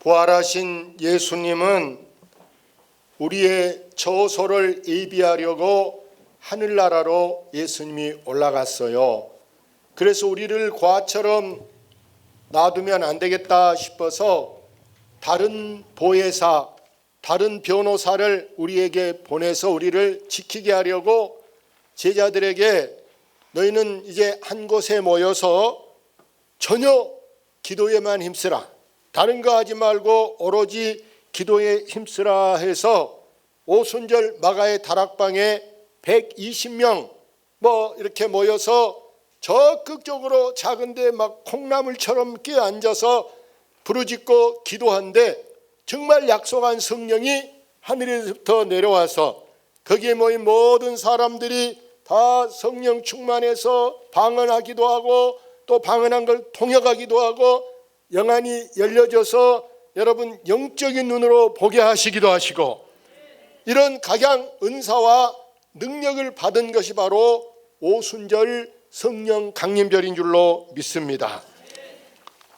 부활하신 예수님은 우리의 처소를 예비하려고 하늘나라로 예수님이 올라갔어요. 그래서 우리를 고아처럼 놔두면 안 되겠다 싶어서 다른 보혜사, 다른 변호사를 우리에게 보내서 우리를 지키게 하려고 제자들에게 너희는 이제 한 곳에 모여서 전혀 기도에만 힘쓰라, 다른 거 하지 말고 오로지 기도에 힘쓰라 해서 오순절 마가의 다락방에 120명 이렇게 모여서 적극적으로 작은데 막 콩나물처럼 끼어앉아서 부르짖고 기도한데 정말 약속한 성령이 하늘에서부터 내려와서 거기에 모인 모든 사람들이 다 성령 충만해서 방언하기도 하고 또 방언한 걸 통역하기도 하고 영안이 열려져서 여러분 영적인 눈으로 보게 하시기도 하시고 이런 각양 은사와 능력을 받은 것이 바로 오순절 성령 강림절인 줄로 믿습니다.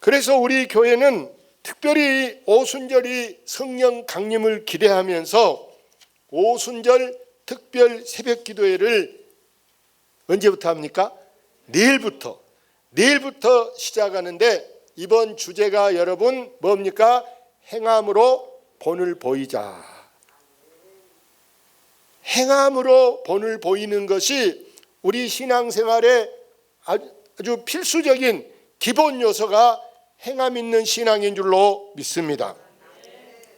그래서 우리 교회는 특별히 오순절이 성령 강림을 기대하면서 오순절 특별 새벽 기도회를 언제부터 합니까? 내일부터 시작하는데 이번 주제가 여러분 뭡니까? 행함으로 본을 보이자. 행함으로 본을 보이는 것이 우리 신앙생활의 아주 필수적인 기본 요소가 행함 있는 신앙인 줄로 믿습니다.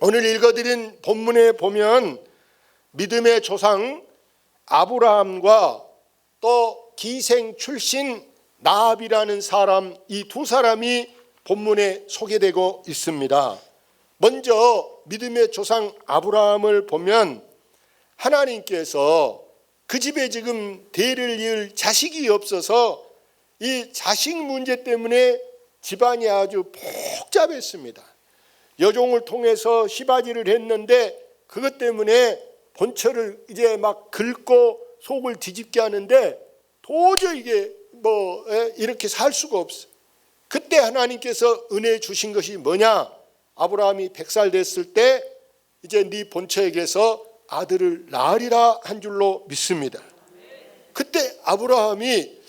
오늘 읽어드린 본문에 보면 믿음의 조상 아브라함과 또 기생 출신 나합이라는 사람, 이 두 사람이 본문에 소개되고 있습니다. 먼저 믿음의 조상 아브라함을 보면 하나님께서 그 집에 지금 대를 이을 자식이 없어서 이 자식 문제 때문에 집안이 아주 복잡했습니다. 여종을 통해서 시바지를 했는데 그것 때문에 본처를 이제 막 긁고 속을 뒤집게 하는데 도저히 이게 이렇게 살 수가 없어. 그때 하나님께서 은혜 주신 것이 뭐냐? 아브라함이 100살 됐을 때 이제 네 본처에게서 아들을 낳으리라 한 줄로 믿습니다. 그때 아브라함이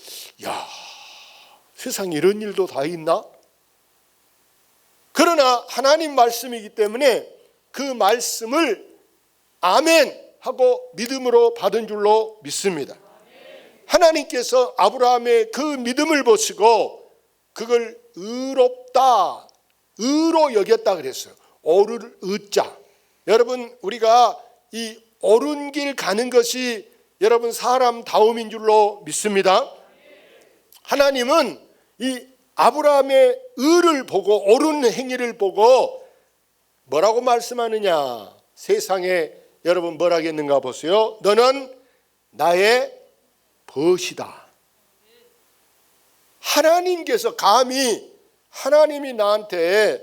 세상에 이런 일도 다 있나? 그러나 하나님 말씀이기 때문에 그 말씀을 아멘 하고 믿음으로 받은 줄로 믿습니다. 하나님께서 아브라함의 그 믿음을 보시고 그걸 의롭다, 의로 여겼다 그랬어요. 오를 의자. 여러분 우리가 이 옳은 길 가는 것이 여러분 사람다움인 줄로 믿습니다. 하나님은 이 아브라함의 의를 보고 옳은 행위를 보고 뭐라고 말씀하느냐? 세상에 여러분 뭘 하겠는가 보세요. 너는 나의 벗이다. 하나님께서 감히 하나님이 나한테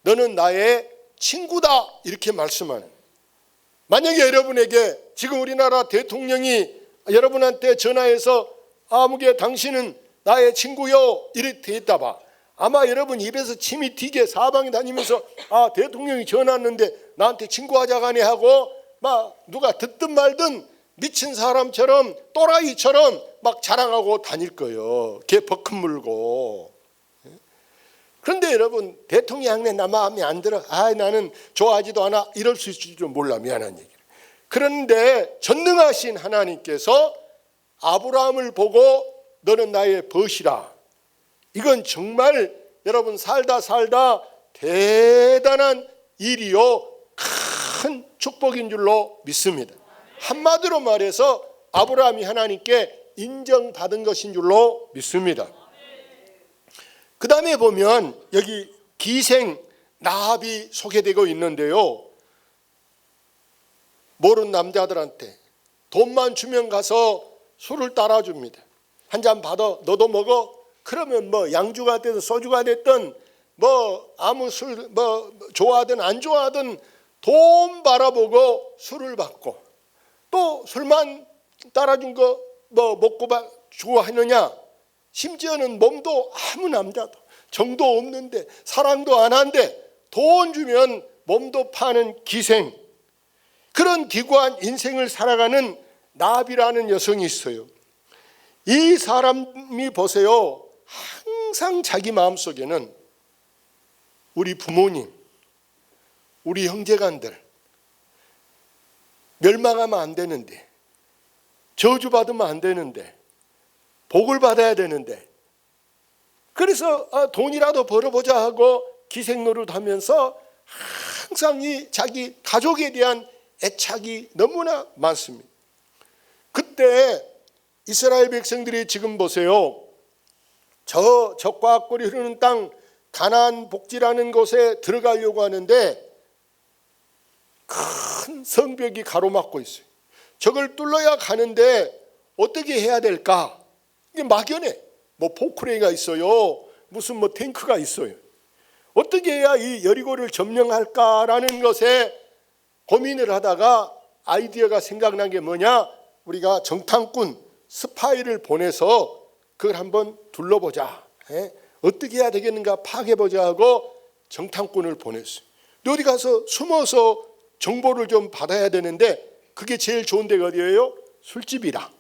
너는 나의 친구다 이렇게 말씀하는. 만약에 여러분에게 지금 우리나라 대통령이 여러분한테 전화해서 아무개 당신은 나의 친구요 이렇게 했다 봐. 아마 여러분 입에서 침이 튀게 사방에 다니면서 대통령이 전화 왔는데 나한테 친구하자가네 하고 막 누가 듣든 말든 미친 사람처럼 또라이처럼 막 자랑하고 다닐 거예요. 개 버큰 물고. 그런데 여러분 대통령이 나 마음에 안 들어. 나는 좋아하지도 않아. 이럴 수 있을 줄 몰라. 미안한 얘기. 그런데 전능하신 하나님께서 아브라함을 보고 너는 나의 벗이라. 이건 정말 여러분 살다 대단한 일이요 큰 축복인 줄로 믿습니다. 한마디로 말해서 아브라함이 하나님께 인정받은 것인 줄로 믿습니다. 그 다음에 보면 여기 기생 나합이 소개되고 있는데요. 모르는 남자들한테 돈만 주면 가서 술을 따라줍니다. 한 잔 받아 너도 먹어. 그러면 양주가 됐든 소주가 됐든 아무 술 좋아하든 안 좋아하든 돈 바라보고 술을 받고 또 술만 따라준 거 먹고 좋아하느냐? 심지어는 몸도 아무 남자도 정도 없는데 사랑도 안 한데 돈 주면 몸도 파는 기생, 그런 기구한 인생을 살아가는 나비라는 여성이 있어요. 이 사람이 보세요. 항상 자기 마음속에는 우리 부모님, 우리 형제간들 멸망하면 안 되는데, 저주받으면 안 되는데, 복을 받아야 되는데, 그래서 돈이라도 벌어보자 하고 기생노릇하면서 항상 이 자기 가족에 대한 애착이 너무나 많습니다. 그때 이스라엘 백성들이 지금 보세요. 저 적과 꿀이 흐르는 땅 가나안 복지라는 곳에 들어가려고 하는데 큰 성벽이 가로막고 있어요. 저걸 뚫어야 가는데 어떻게 해야 될까? 이게 막연해. 뭐 포크레인가 있어요. 무슨 뭐 탱크가 있어요. 어떻게 해야 이 여리고를 점령할까라는 것에 고민을 하다가 아이디어가 생각난 게 뭐냐? 우리가 정탐꾼 스파이를 보내서 그걸 한번 둘러보자. 어떻게 해야 되겠는가 파악해보자 하고 정탐꾼을 보냈어요. 어디 가서 숨어서 정보를 좀 받아야 되는데 그게 제일 좋은 데가 어디예요? 술집이라.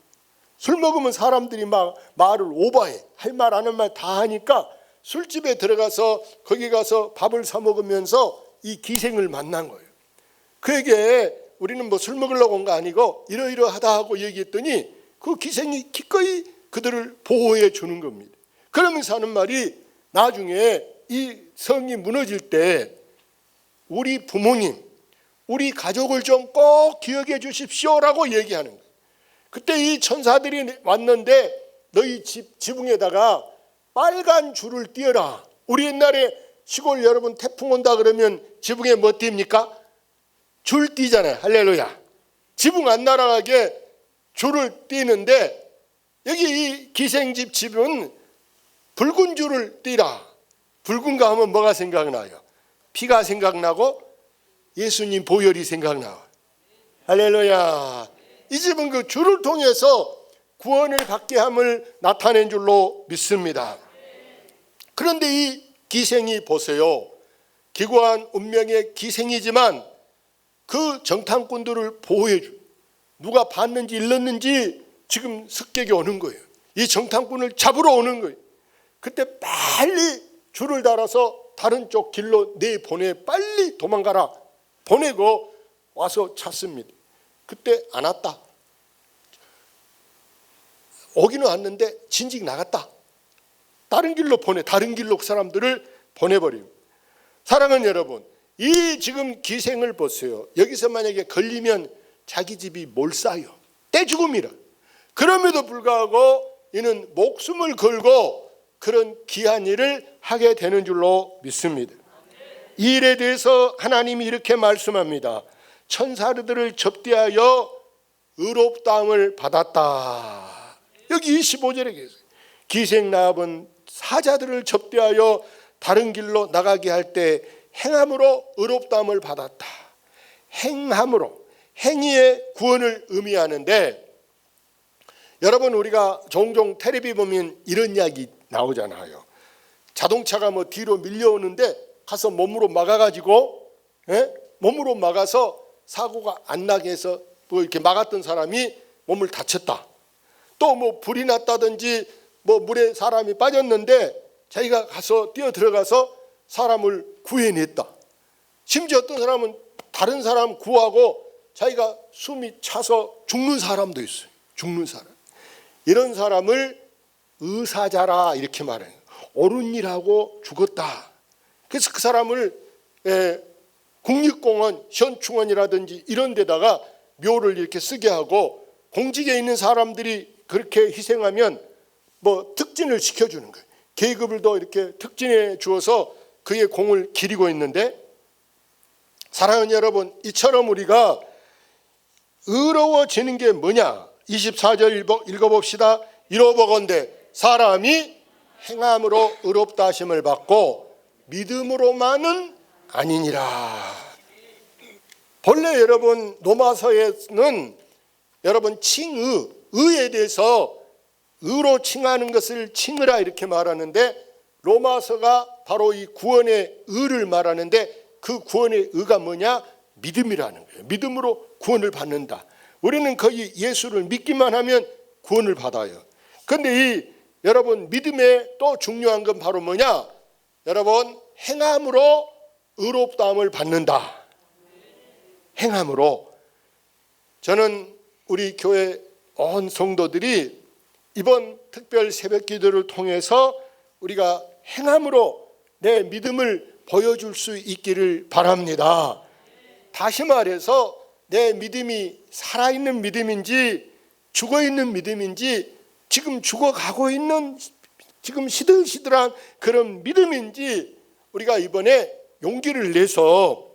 술 먹으면 사람들이 막 말을 오버해. 할 말 안 할 말 다 하니까 술집에 들어가서 거기 가서 밥을 사 먹으면서 이 기생을 만난 거예요. 그에게 우리는 뭐 술 먹으려고 온 거 아니고 이러이러하다 하고 얘기했더니 그 기생이 기꺼이 그들을 보호해 주는 겁니다. 그러면서 하는 말이 나중에 이 성이 무너질 때 우리 부모님, 우리 가족을 좀 꼭 기억해 주십시오라고 얘기하는 거예요. 그때 이 천사들이 왔는데 너희 지붕에다가 빨간 줄을 띄어라. 우리 옛날에 시골 여러분 태풍 온다 그러면 지붕에 뭐 띄입니까? 줄 띄잖아요. 할렐루야. 지붕 안 날아가게 줄을 띄는데 여기 이 기생집 집은 붉은 줄을 띄라. 붉은 거 하면 뭐가 생각나요? 피가 생각나고 예수님 보혈이 생각나요. 할렐루야. 이 집은 그 줄을 통해서 구원을 받게 함을 나타낸 줄로 믿습니다. 그런데 이 기생이 보세요. 기구한 운명의 기생이지만 그 정탐꾼들을 보호해 줘. 누가 봤는지 일렀는지 지금 습격이 오는 거예요. 이 정탐꾼을 잡으러 오는 거예요. 그때 빨리 줄을 달아서 다른 쪽 길로 내보내 빨리 도망가라. 보내고 와서 찾습니다. 그때 안 왔다. 오기는 왔는데 진즉 나갔다. 다른 길로 다른 길로 그 사람들을 보내버립니다. 사랑하는 여러분, 이 지금 기생을 보세요. 여기서 만약에 걸리면 자기 집이 몰싸요. 떼죽음이라. 그럼에도 불구하고 이는 목숨을 걸고 그런 귀한 일을 하게 되는 줄로 믿습니다. 이 일에 대해서 하나님이 이렇게 말씀합니다. 천사들을 접대하여 의롭다함을 받았다. 여기 25절에 계세요. 기생나합은 사자들을 접대하여 다른 길로 나가게 할 때 행함으로 의롭다함을 받았다. 행함으로, 행위의 구원을 의미하는데, 여러분 우리가 종종 텔레비 보면 이런 이야기 나오잖아요. 자동차가 뭐 뒤로 밀려오는데 가서 몸으로 막아가지고, 몸으로 막아서 사고가 안 나게 해서 뭐 이렇게 막았던 사람이 몸을 다쳤다. 또 뭐 불이 났다든지 뭐 물에 사람이 빠졌는데 자기가 가서 뛰어 들어가서 사람을 구해냈다. 심지어 어떤 사람은 다른 사람 구하고 자기가 숨이 차서 죽는 사람도 있어요. 죽는 사람. 이런 사람을 의사자라 이렇게 말해요. 옳은 일하고 죽었다. 그래서 그 사람을 국립공원, 현충원이라든지 이런 데다가 묘를 이렇게 쓰게 하고 공직에 있는 사람들이 그렇게 희생하면 뭐 특진을 시켜주는 거예요. 계급을 더 이렇게 특진해 주어서 그의 공을 기리고 있는데, 사랑하는 여러분, 이처럼 우리가 의로워지는 게 뭐냐? 24절 읽어봅시다. 이러보건대 사람이 행함으로 의롭다 하심을 받고 믿음으로만은 아니니라. 본래 여러분 로마서에는 여러분 칭의, 의에 대해서 의로 칭하는 것을 칭의라 이렇게 말하는데, 로마서가 바로 이 구원의 의를 말하는데 그 구원의 의가 뭐냐? 믿음이라는 거예요. 믿음으로 구원을 받는다. 우리는 거의 예수를 믿기만 하면 구원을 받아요. 그런데 여러분, 믿음의 또 중요한 건 바로 뭐냐? 여러분, 행함으로 의롭다함을 받는다. 행함으로. 저는 우리 교회 온 성도들이 이번 특별 새벽 기도를 통해서 우리가 행함으로 내 믿음을 보여줄 수 있기를 바랍니다. 다시 말해서 내 믿음이 살아있는 믿음인지 죽어있는 믿음인지 지금 죽어가고 있는 지금 시들시들한 그런 믿음인지 우리가 이번에 용기를 내서,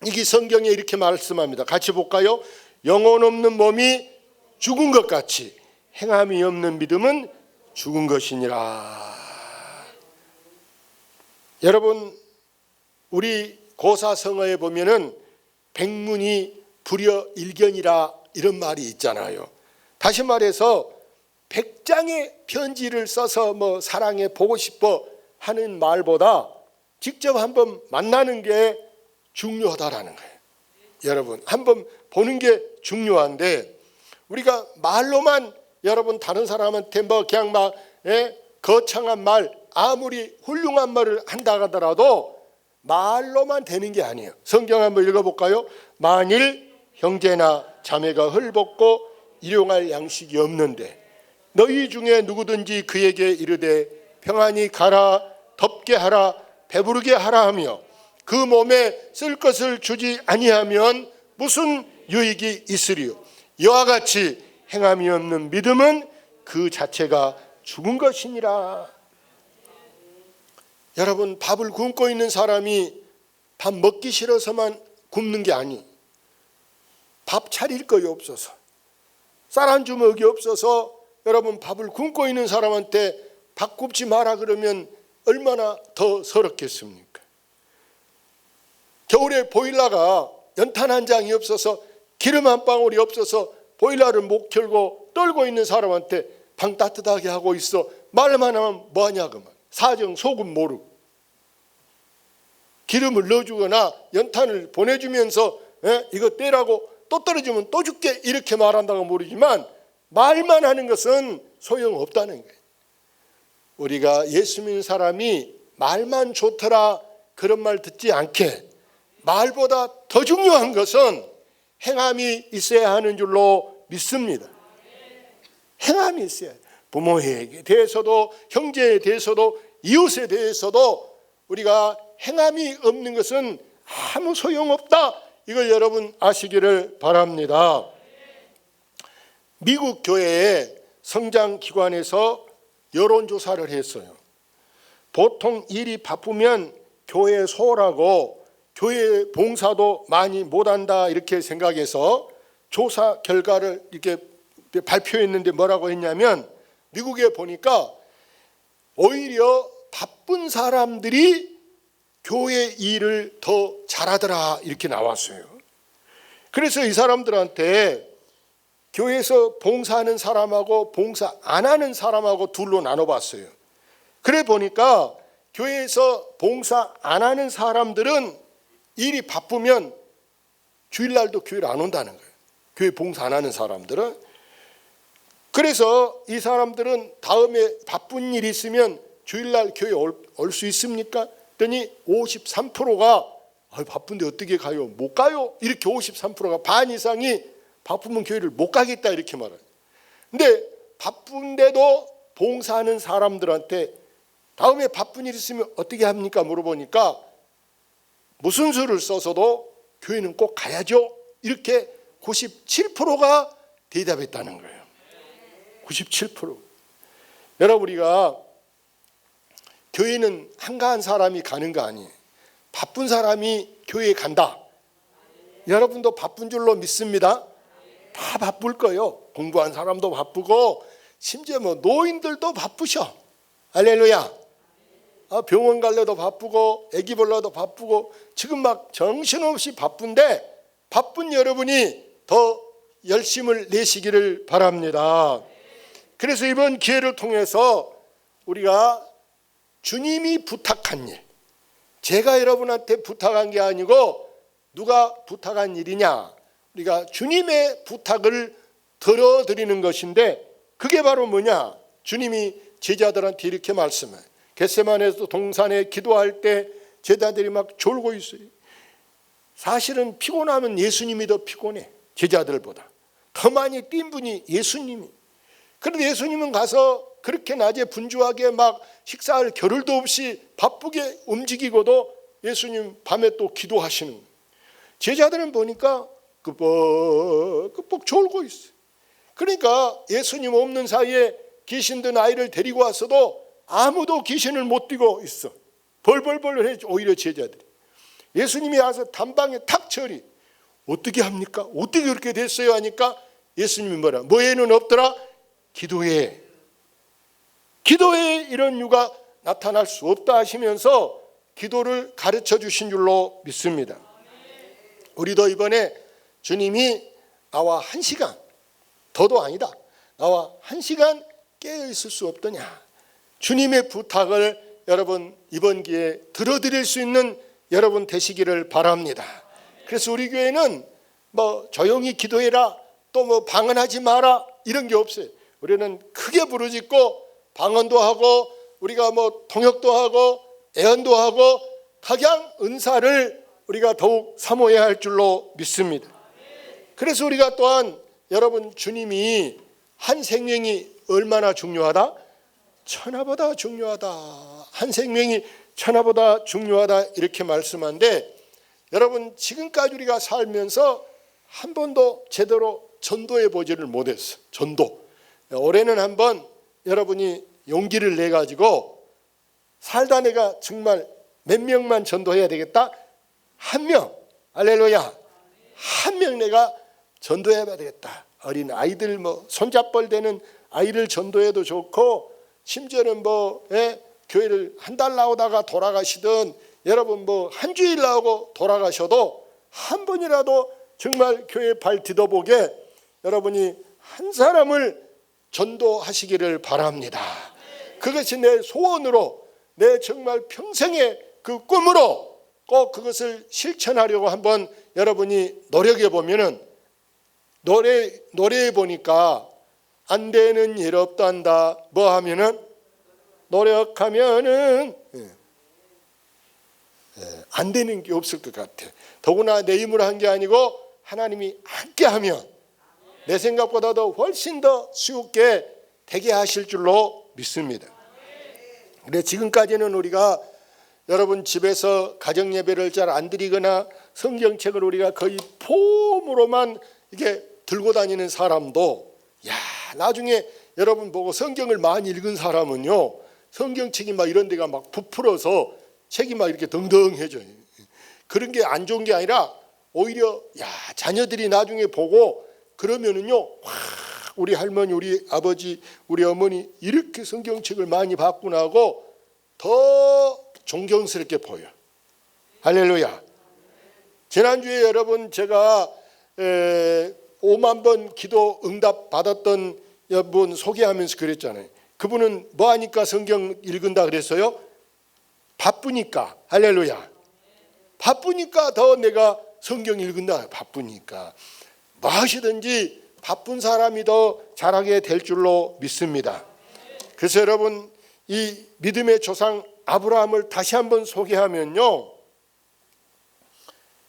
이게 성경에 이렇게 말씀합니다. 같이 볼까요? 영혼 없는 몸이 죽은 것 같이 행함이 없는 믿음은 죽은 것이니라. 여러분, 우리 고사성어에 보면은 백문이 불여일견이라 이런 말이 있잖아요. 다시 말해서 100장의 편지를 써서 사랑해 보고 싶어 하는 말보다 직접 한번 만나는 게 중요하다라는 거예요. 여러분, 한번 보는 게 중요한데, 우리가 말로만 여러분 다른 사람한테 그냥 거창한 말, 아무리 훌륭한 말을 한다 하더라도 말로만 되는 게 아니에요. 성경 한번 읽어볼까요? 만일 형제나 자매가 헐벗고 일용할 양식이 없는데 너희 중에 누구든지 그에게 이르되 평안히 가라, 덥게 하라, 배부르게 하라 하며 그 몸에 쓸 것을 주지 아니하면 무슨 유익이 있으리요? 이와 같이 행함이 없는 믿음은 그 자체가 죽은 것이니라. 여러분, 밥을 굶고 있는 사람이 밥 먹기 싫어서만 굶는 게 아니, 밥 차릴 거이 없어서, 쌀 한 주먹이 없어서 여러분 밥을 굶고 있는 사람한테 밥 굽지 마라 그러면 얼마나 더 서럽겠습니까? 겨울에 보일러가 연탄 한 장이 없어서, 기름 한 방울이 없어서 보일러를 못 켜고 떨고 있는 사람한테 방 따뜻하게 하고 있어 말만 하면 뭐하냐 그만. 사정 속은 모르고 기름을 넣어주거나 연탄을 보내주면서 이거 떼라고 또 떨어지면 또 줄게 이렇게 말한다고 모르지만 말만 하는 것은 소용없다는 거예요. 우리가 예수 믿는 사람이 말만 좋더라 그런 말 듣지 않게, 말보다 더 중요한 것은 행함이 있어야 하는 줄로 믿습니다. 행함이 있어야 해요. 부모에게 대해서도 형제에 대해서도 이웃에 대해서도 우리가 행함이 없는 것은 아무 소용없다. 이걸 여러분 아시기를 바랍니다. 미국 교회의 성장기관에서 여론조사를 했어요. 보통 일이 바쁘면 교회에 소홀하고 교회 봉사도 많이 못한다 이렇게 생각해서 조사 결과를 이렇게 발표했는데 뭐라고 했냐면, 미국에 보니까 오히려 바쁜 사람들이 교회 일을 더 잘하더라 이렇게 나왔어요. 그래서 이 사람들한테 교회에서 봉사하는 사람하고 봉사 안 하는 사람하고 둘로 나눠봤어요. 그래 보니까 교회에서 봉사 안 하는 사람들은 일이 바쁘면 주일날도 교회를 안 온다는 거예요. 교회 봉사 안 하는 사람들은. 그래서 이 사람들은 다음에 바쁜 일이 있으면 주일날 교회 올 수 있습니까? 그랬더니 53%가 바쁜데 어떻게 가요? 못 가요. 이렇게 53%가 반 이상이 바쁘면 교회를 못 가겠다 이렇게 말해요. 근데 바쁜데도 봉사하는 사람들한테 다음에 바쁜 일 있으면 어떻게 합니까? 물어보니까 무슨 수를 써서도 교회는 꼭 가야죠. 이렇게 97%가 대답했다는 거예요. 97%. 여러분, 우리가 교회는 한가한 사람이 가는 거 아니에요. 바쁜 사람이 교회에 간다. 여러분도 바쁜 줄로 믿습니다. 다 바쁠 거예요. 공부한 사람도 바쁘고 심지어 노인들도 바쁘셔. 할렐루야. 병원 갈래도 바쁘고 애기 보려도 바쁘고 지금 막 정신없이 바쁜데, 바쁜 여러분이 더 열심을 내시기를 바랍니다. 그래서 이번 기회를 통해서 우리가 주님이 부탁한 일, 제가 여러분한테 부탁한 게 아니고 누가 부탁한 일이냐? 우리가 주님의 부탁을 들어드리는 것인데 그게 바로 뭐냐? 주님이 제자들한테 이렇게 말씀해요. 겟세마네에서 동산에 기도할 때 제자들이 막 졸고 있어요. 사실은 피곤하면 예수님이 더 피곤해. 제자들보다 더 많이 뛴 분이 예수님이. 그런데 예수님은 가서 그렇게 낮에 분주하게 막 식사할 겨를도 없이 바쁘게 움직이고도 예수님 밤에 또 기도하시는 거예요. 제자들은 보니까 끄뻑끄뻑 졸고 있어요. 그러니까 예수님 없는 사이에 귀신 든 아이를 데리고 왔어도 아무도 귀신을 못 뛰고 있어. 벌벌벌 해. 오히려 제자들이. 예수님이 와서 단방에 탁 처리. 어떻게 합니까? 어떻게 그렇게 됐어요? 하니까 예수님이 뭐라? 뭐에는 없더라? 기도에. 기도에 이런 이유가 나타날 수 없다 하시면서 기도를 가르쳐 주신 줄로 믿습니다. 우리도 이번에 주님이 나와 1시간, 더도 아니다, 나와 1시간 깨어 있을 수 없더냐. 주님의 부탁을 여러분 이번 기회에 들어드릴 수 있는 여러분 되시기를 바랍니다. 그래서 우리 교회는 뭐 조용히 기도해라, 또 뭐 방언하지 마라 이런 게 없어요. 우리는 크게 부르짖고 방언도 하고 우리가 뭐 통역도 하고 애언도 하고 각양 은사를 우리가 더욱 사모해야 할 줄로 믿습니다. 그래서 우리가 또한 여러분 주님이 한 생명이 얼마나 중요하다? 천하보다 중요하다. 한 생명이 천하보다 중요하다 이렇게 말씀하는데 여러분 지금까지 우리가 살면서 한 번도 제대로 전도해 보지를 못했어. 전도. 올해는 한번 여러분이 용기를 내 가지고 살다 내가 정말 몇 명만 전도해야 되겠다. 1명. 할렐루야. 1명 내가 전도해야 되겠다. 어린 아이들 뭐 손잡벌 되는 아이를 전도해도 좋고 심지어는 뭐 교회를 한 달 나오다가 돌아가시든 여러분 뭐 한 주일 나오고 돌아가셔도 한 번이라도 정말 교회 발 디뎌보게 여러분이 한 사람을 전도하시기를 바랍니다. 그것이 내 소원으로 내 정말 평생의 그 꿈으로 꼭 그것을 실천하려고 한번 여러분이 노력해 보면은 노래해 보니까 안 되는 일 없단다. 뭐 하면은 노력하면은 안 되는 게 없을 것 같아. 더구나 내 힘으로 한 게 아니고 하나님이 함께하면 내 생각보다도 훨씬 더 쉽게 되게 하실 줄로 믿습니다. 그래 지금까지는 우리가 여러분 집에서 가정 예배를 잘 안 드리거나 성경책을 우리가 거의 폼으로만 이게 들고 다니는 사람도 나중에 여러분 보고 성경을 많이 읽은 사람은요 성경책이 막 이런 데가 막 부풀어서 책이 막 이렇게 덩덩해져요. 그런 게 안 좋은 게 아니라 오히려 자녀들이 나중에 보고 그러면은요 우리 할머니, 우리 아버지, 우리 어머니 이렇게 성경책을 많이 봤구나 하고 더 존경스럽게 보여. 할렐루야. 지난주에 여러분 제가 5만 번 기도 응답 받았던 분 소개하면서 그랬잖아요. 그분은 뭐 하니까 성경 읽은다 그랬어요? 바쁘니까. 할렐루야. 바쁘니까 더 내가 성경 읽은다. 바쁘니까. 뭐 하시든지 바쁜 사람이 더 잘하게 될 줄로 믿습니다. 그래서 여러분 이 믿음의 조상 아브라함을 다시 한번 소개하면요,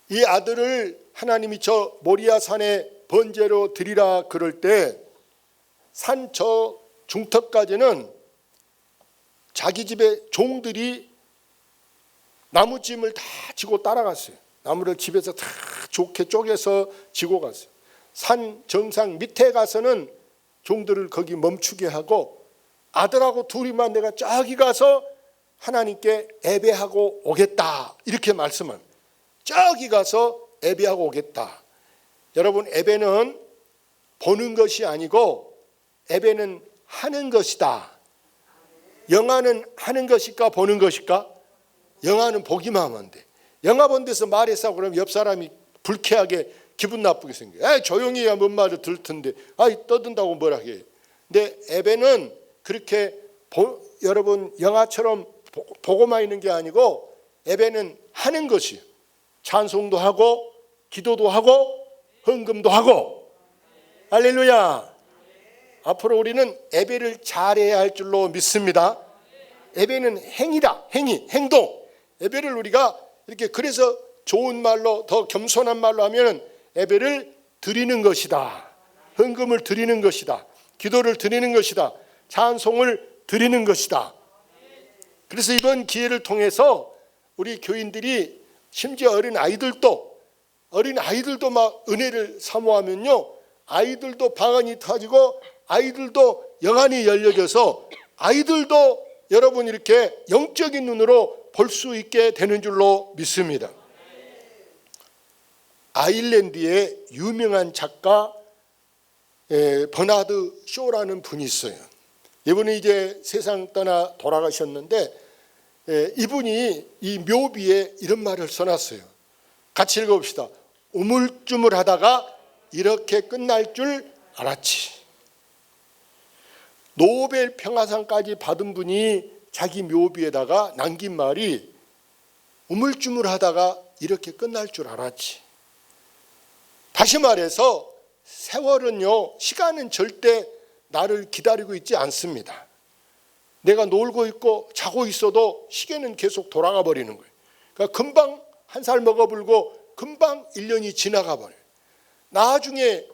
이 아들을 하나님이 저 모리아 산에 번제로 드리라 그럴 때 산 저 중턱까지는 자기 집의 종들이 나무찜을 다 지고 따라갔어요. 나무를 집에서 다 좋게 쪼개서 지고 갔어요. 산 정상 밑에 가서는 종들을 거기 멈추게 하고 아들하고 둘이만 내가 저기 가서 하나님께 예배하고 오겠다 이렇게 말씀합니다. 저기 가서 예배하고 오겠다. 여러분 예배는 보는 것이 아니고 예배는 하는 것이다. 영화는 하는 것일까 보는 것일까? 영화는 보기만 하면 돼. 영화 본 데서 말했어 그러면 옆 사람이 불쾌하게 기분 나쁘게 생겨요. 조용히 해야 뭔 말을 들을 텐데 떠든다고 뭐라 해. 근데 예배는 그렇게 여러분 영화처럼 보고만 있는 게 아니고 예배는 하는 것이요. 찬송도 하고 기도도 하고 헌금도 하고. 할렐루야. 앞으로 우리는 예배를 잘해야 할 줄로 믿습니다. 예배는 행위다. 행동. 예배를 우리가 이렇게 그래서 좋은 말로 더 겸손한 말로 하면 예배를 드리는 것이다. 헌금을 드리는 것이다. 기도를 드리는 것이다. 찬송을 드리는 것이다. 그래서 이번 기회를 통해서 우리 교인들이 심지어 어린 아이들도 막 은혜를 사모하면요, 아이들도 방언이 터지고 아이들도 영안이 열려져서 아이들도 여러분 이렇게 영적인 눈으로 볼 수 있게 되는 줄로 믿습니다. 아일랜드의 유명한 작가 버나드 쇼라는 분이 있어요. 이분이 이제 세상 떠나 돌아가셨는데 이분이 이 묘비에 이런 말을 써놨어요. 같이 읽어봅시다. 우물쭈물하다가 이렇게 끝날 줄 알았지. 노벨 평화상까지 받은 분이 자기 묘비에다가 남긴 말이 우물쭈물하다가 이렇게 끝날 줄 알았지. 다시 말해서 세월은요, 시간은 절대 나를 기다리고 있지 않습니다. 내가 놀고 있고 자고 있어도 시계는 계속 돌아가 버리는 거예요. 그러니까 금방 한 살 먹어불고 금방 1년이 지나가 버려요. 나중에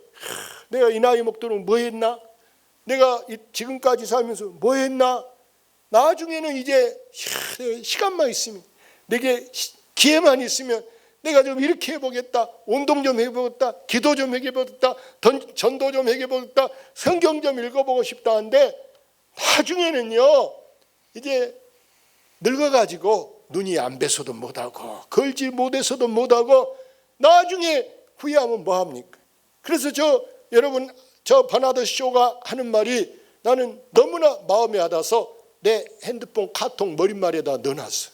내가 이 나이 먹도록 뭐 했나? 내가 지금까지 살면서 뭐 했나? 나중에는 이제 시간만 있으면, 내게 기회만 있으면 내가 좀 이렇게 해보겠다, 운동 좀 해보겠다, 기도 좀 해보겠다, 전도 좀 해보겠다, 성경 좀 읽어보고 싶다 하는데 나중에는요, 이제 늙어가지고 눈이 안 뵈서도 못하고 걸지 못해서도 못하고 나중에 후회하면 뭐합니까? 그래서 여러분 저 버나드 쇼가 하는 말이 나는 너무나 마음에 와닿아서 내 핸드폰 카톡 머릿말에다 넣어놨어.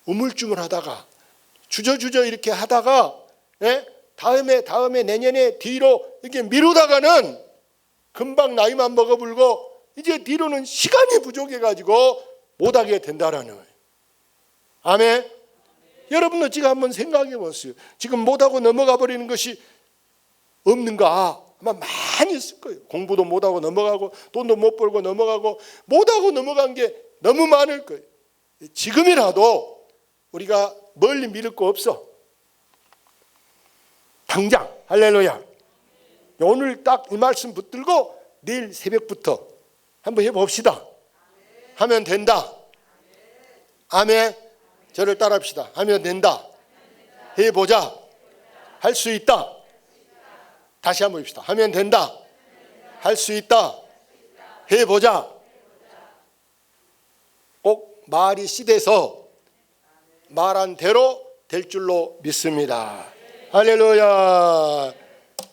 우물쭈물하다가 주저주저 이렇게 하다가 다음에 내년에 뒤로 이렇게 미루다가는 금방 나이만 먹어불고 이제 뒤로는 시간이 부족해가지고 못하게 된다라는 거예요. 아멘. 여러분도 지금 한번 생각해 보세요. 지금 못하고 넘어가 버리는 것이 없는가? 아마 많이 있을 거예요. 공부도 못하고 넘어가고 돈도 못 벌고 넘어가고 못하고 넘어간 게 너무 많을 거예요. 지금이라도 우리가 멀리 미룰 거 없어. 당장 할렐루야. 오늘 딱 이 말씀 붙들고 내일 새벽부터 한번 해봅시다. 하면 된다. 아멘. 저를 따라합시다. 하면 된다. 해보자. 할 수 있다. 다시 한번 해봅시다. 하면 된다. 할 수 있다. 해보자. 꼭 말이 씨돼서 말한 대로 될 줄로 믿습니다. 할렐루야.